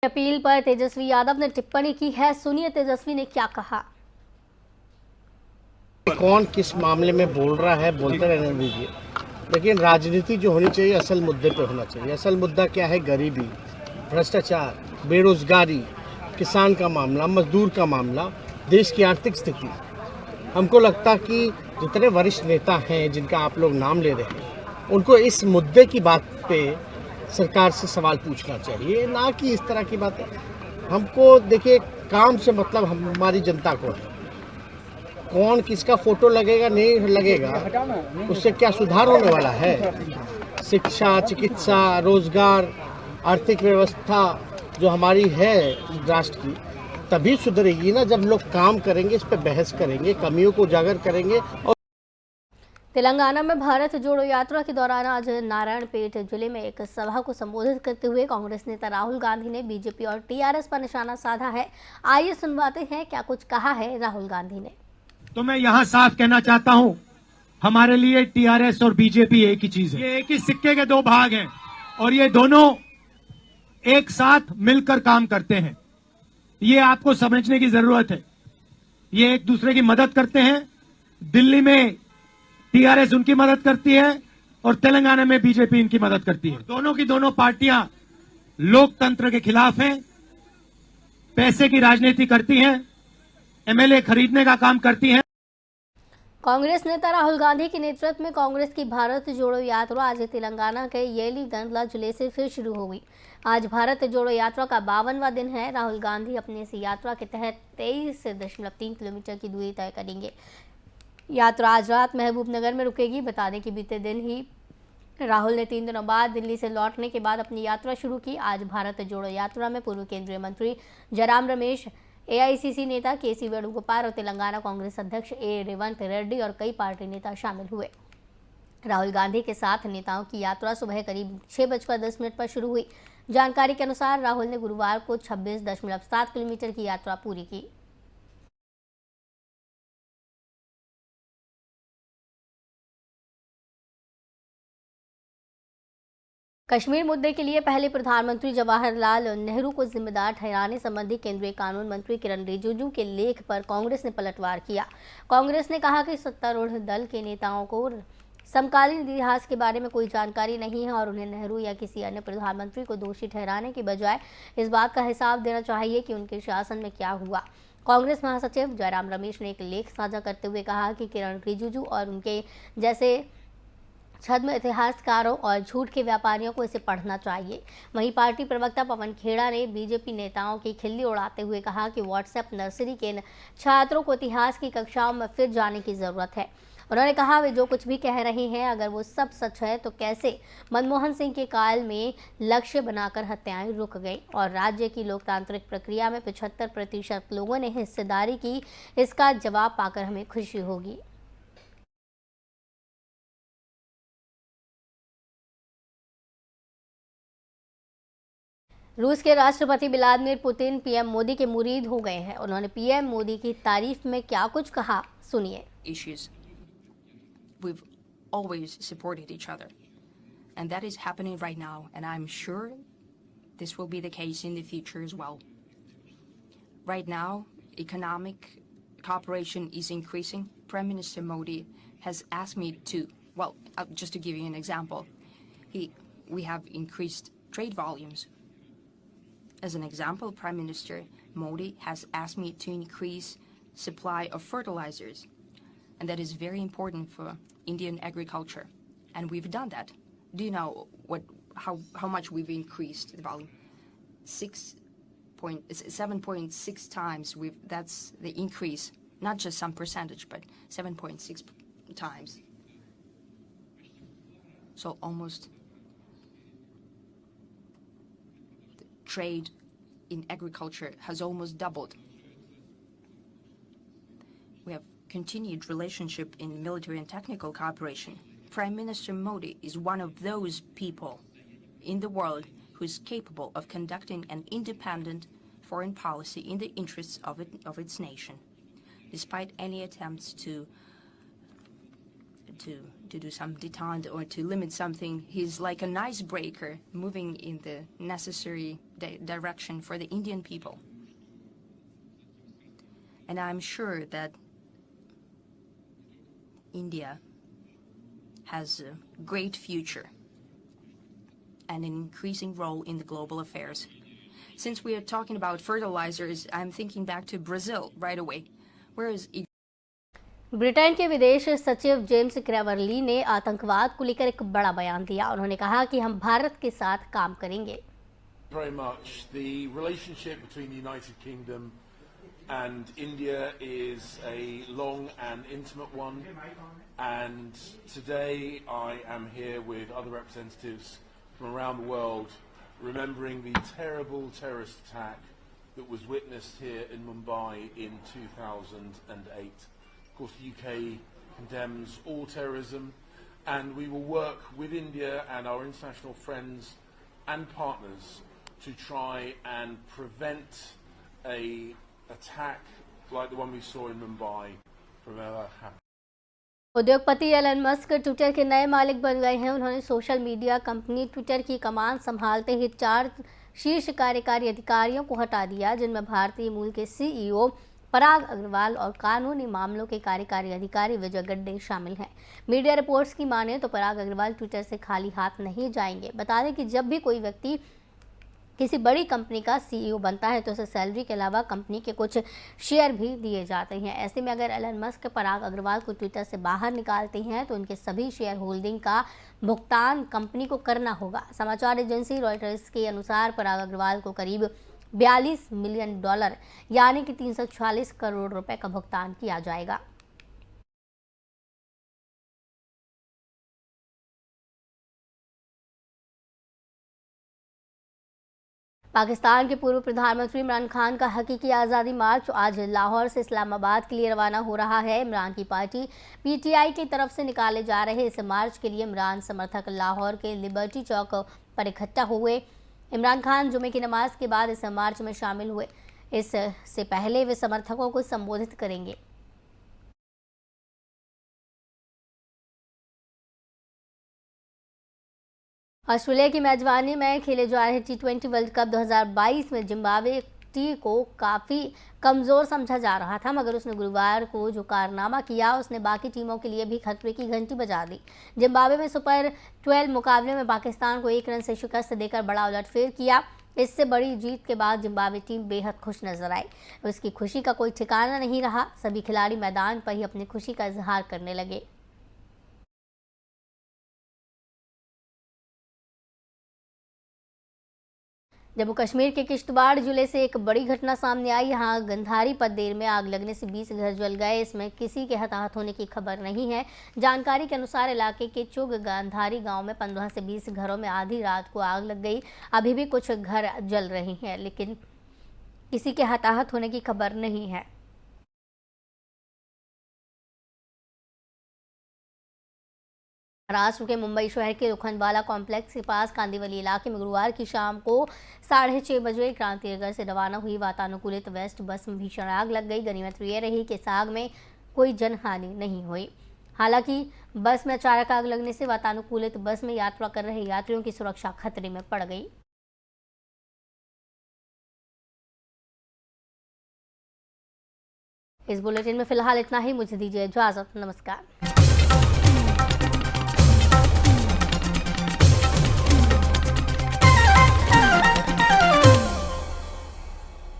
Appeal पर तेजस्वी यादव ने टिप्पणी की है। सुनिए तेजस्वी ने क्या कहा। कौन किस मामले में बोल रहा है बोलते रहने दीजिए, लेकिन राजनीति जो होनी चाहिए असल मुद्दे पे होना चाहिए। असल मुद्दा क्या है? गरीबी, भ्रष्टाचार, बेरोजगारी, किसान का मामला, मजदूर का मामला, देश की आर्थिक स्थिति। हमको लगता कि जितने वरिष्ठ नेता हैं जिनका आप लोग नाम ले रहे हैं, उनको इस मुद्दे की बात पे सरकार से सवाल पूछना चाहिए, ना कि इस तरह की बातें। हमको देखिए, काम से मतलब हमारी जनता को है। कौन किसका फोटो लगेगा नहीं लगेगा, उससे क्या सुधार होने वाला है? शिक्षा, चिकित्सा, रोजगार, आर्थिक व्यवस्था जो हमारी है राष्ट्र की, तभी सुधरेगी ना जब लोग काम करेंगे, इस पर बहस करेंगे, कमियों को उजागर करेंगे। और तेलंगाना में भारत जोड़ो यात्रा के दौरान आज नारायणपेट जिले में एक सभा को संबोधित करते हुए कांग्रेस नेता राहुल गांधी ने बीजेपी और टीआरएस पर निशाना साधा है। आइए सुनवाते हैं क्या कुछ कहा है राहुल गांधी ने। तो मैं यहां साफ कहना चाहता हूं, हमारे लिए टीआरएस और बीजेपी एक ही चीज है। ये एक ही सिक्के के दो भाग हैं और ये दोनों एक साथ मिलकर काम करते हैं। ये आपको समझने की जरूरत है। ये एक दूसरे की मदद करते हैं। दिल्ली में टीआरएस उनकी मदद करती है और तेलंगाना में बीजेपी इनकी मदद करती है। दोनों की दोनों पार्टियां लोकतंत्र के खिलाफ हैं, पैसे की राजनीति करती हैं, एमएलए खरीदने का काम करती हैं। कांग्रेस नेता राहुल गांधी के नेतृत्व में कांग्रेस की भारत जोड़ो यात्रा आज तेलंगाना के येलीगंडला जिले से फिर शुरू हो गई। आज भारत जोड़ो यात्रा का 52वां दिन है। राहुल गांधी अपने इस यात्रा के तहत 23.3 किलोमीटर की दूरी तय करेंगे। यात्रा आज रात महबूब नगर में रुकेगी। बता दें कि बीते दिन ही राहुल ने 3 दिनों बाद दिल्ली से लौटने के बाद अपनी यात्रा शुरू की। आज भारत जोड़ो यात्रा में पूर्व केंद्रीय मंत्री जयराम रमेश, एआईसीसी नेता केसी वेणुगोपाल और तेलंगाना कांग्रेस अध्यक्ष ए रेवंत रेड्डी और कई पार्टी नेता शामिल हुए। राहुल गांधी के साथ नेताओं की यात्रा सुबह करीब 6:10 पर शुरू हुई। जानकारी के अनुसार राहुल ने गुरुवार को 26.7 किलोमीटर की यात्रा पूरी की। कश्मीर मुद्दे के लिए पहले प्रधानमंत्री जवाहरलाल नेहरू को जिम्मेदार ठहराने संबंधी केंद्रीय कानून मंत्री किरण रिजिजू के लेख पर कांग्रेस ने पलटवार किया। कांग्रेस ने कहा कि सत्तारूढ़ दल के नेताओं को समकालीन इतिहास के बारे में कोई जानकारी नहीं है और उन्हें नेहरू या किसी अन्य प्रधानमंत्री को दोषी ठहराने की बजाय इस बात का हिसाब देना चाहिए कि उनके शासन में क्या हुआ। कांग्रेस महासचिव जयराम रमेश ने एक लेख साझा करते हुए कहा कि किरण रिजिजू और उनके जैसे छद्म इतिहासकारों और झूठ के व्यापारियों को इसे पढ़ना चाहिए। वहीं पार्टी प्रवक्ता पवन खेड़ा ने बीजेपी नेताओं की खिल्ली उड़ाते हुए कहा कि व्हाट्सएप नर्सरी के छात्रों को इतिहास की कक्षाओं में फिर जाने की जरूरत है। उन्होंने कहा वे जो कुछ भी कह रहे हैं, अगर वो सब सच है तो कैसे मनमोहन सिंह के काल में लक्ष्य बनाकर हत्याएं रुक गई और राज्य की लोकतांत्रिक प्रक्रिया में 75% लोगों ने हिस्सेदारी की। इसका जवाब पाकर हमें खुशी होगी। रूस के राष्ट्रपति व्लादिमीर पुतिन पीएम मोदी के मुरीद हो गए हैं। उन्होंने पीएम मोदी की तारीफ में क्या कुछ कहा, सुनिए। Issues we've always supported each other, and that is happening right now, and I'm sure this will be the case in the future as well. Right now, economic cooperation is increasing. Prime Minister Modi has asked me to, well, just to give you an example, we have increased trade volumes. As an example, Prime Minister Modi has asked me to increase supply of fertilizers, and that is very important for Indian agriculture, and we've done that. Do you know how much we've increased the volume? 7.6 times. That's the increase, not just some percentage, but 7.6 times. So almost. Trade in agriculture has almost doubled. We have continued relationship in military and technical cooperation. Prime Minister Modi is one of those people in the world who is capable of conducting an independent foreign policy in the interests of its nation. Despite any attempts to do some detente or to limit something, he's like an icebreaker moving in the necessary direction for the Indian people. And I'm sure that India has a great future and an increasing role in the global affairs. Since we are talking about fertilizers, I'm thinking back to Brazil right away. Whereas Britain के विदेश सचिव James क्रेवरली ने आतंकवाद को लेकर एक बड़ा बयान दिया। उन्होंने कहा कि हम भारत के साथ काम करेंगे। Very much. The relationship between the United Kingdom and India is a long and intimate one, and today I am here with other representatives from around the world remembering the terrible terrorist attack that was witnessed here in Mumbai in 2008. Of course, the UK condemns all terrorism, and we will work with India and our international friends and partners to try and prevent a attack like the one we saw in Mumbai from ever happening. उद्योगपति Elon Musk Twitter के नए मालिक बन गए हैं। उन्होंने social media company Twitter की कमान संभालते ही 4 शीर्ष कार्यकारी अधिकारियों को हटा दिया, जिनमें भारतीय मूल के सीईओ पराग अग्रवाल और कानूनी मामलों के कार्यकारी अधिकारी विजय गड्डे शामिल हैं। मीडिया रिपोर्ट्स की माने तो पराग अग्रवाल ट्विटर से खाली हाथ नहीं जाएंगे। बता दें कि जब भी कोई व्यक्ति किसी बड़ी कंपनी का सीईओ बनता है तो उसे सैलरी के अलावा कंपनी के कुछ शेयर भी दिए जाते हैं। ऐसे में अगर एलन मस्क पराग अग्रवाल को ट्विटर से बाहर निकालते हैं तो उनके सभी शेयर होल्डिंग का भुगतान कंपनी को करना होगा। समाचार एजेंसी रॉयटर्स के अनुसार पराग अग्रवाल को करीब $42 मिलियन यानी कि 346 करोड़ रुपए का भुगतान किया जाएगा। पाकिस्तान के पूर्व प्रधानमंत्री इमरान खान का हकीकी आज़ादी मार्च आज लाहौर से इस्लामाबाद के लिए रवाना हो रहा है। इमरान की पार्टी पीटीआई की तरफ से निकाले जा रहे इस मार्च के लिए इमरान समर्थक लाहौर के लिबर्टी चौक पर इकट्ठा हुए। इमरान खान जुमे की नमाज के बाद इस मार्च में शामिल हुए। इससे पहले वे समर्थकों को संबोधित करेंगे। ऑस्ट्रेलिया की मेजबानी में खेले जा रहे T20 वर्ल्ड कप 2022 में जिम्बाब्वे टी को काफ़ी कमज़ोर समझा जा रहा था, मगर उसने गुरुवार को जो कारनामा किया उसने बाकी टीमों के लिए भी खतरे की घंटी बजा दी। जिम्बाब्वे में सुपर 12 मुकाबले में पाकिस्तान को 1 रन से शिकस्त देकर बड़ा उलटफेर किया। इससे बड़ी जीत के बाद जिम्बाब्वे टीम बेहद खुश नजर आई। उसकी खुशी का कोई ठिकाना नहीं रहा। सभी खिलाड़ी मैदान पर ही अपनी खुशी का इजहार करने लगे। जम्मू कश्मीर के किश्तवाड़ जिले से एक बड़ी घटना सामने आई। यहां गंधारी पद्देर में आग लगने से 20 घर जल गए। इसमें किसी के हताहत होने की खबर नहीं है। जानकारी के अनुसार इलाके के चुग गंधारी गांव में 15 से 20 घरों में आधी रात को आग लग गई। अभी भी कुछ घर जल रहे हैं, लेकिन किसी के हताहत होने की खबर नहीं है। महाराष्ट्र के मुंबई शहर के लोखंडवाला कॉम्प्लेक्स के पास कांदिवली इलाके में गुरुवार की शाम को 6:30 बजे क्रांतिनगर से रवाना हुई वातानुकूलित वेस्ट बस में भीषण आग लग गई। गनीमत यह रही कि इस आग में कोई जनहानि नहीं हुई। हालांकि बस में अचानक आग लगने से वातानुकूलित बस में यात्रा कर रहे यात्रियों की सुरक्षा खतरे में पड़ गई। इस बुलेटिन में फिलहाल इतना ही। मुझे दीजिए इजाजत। नमस्कार।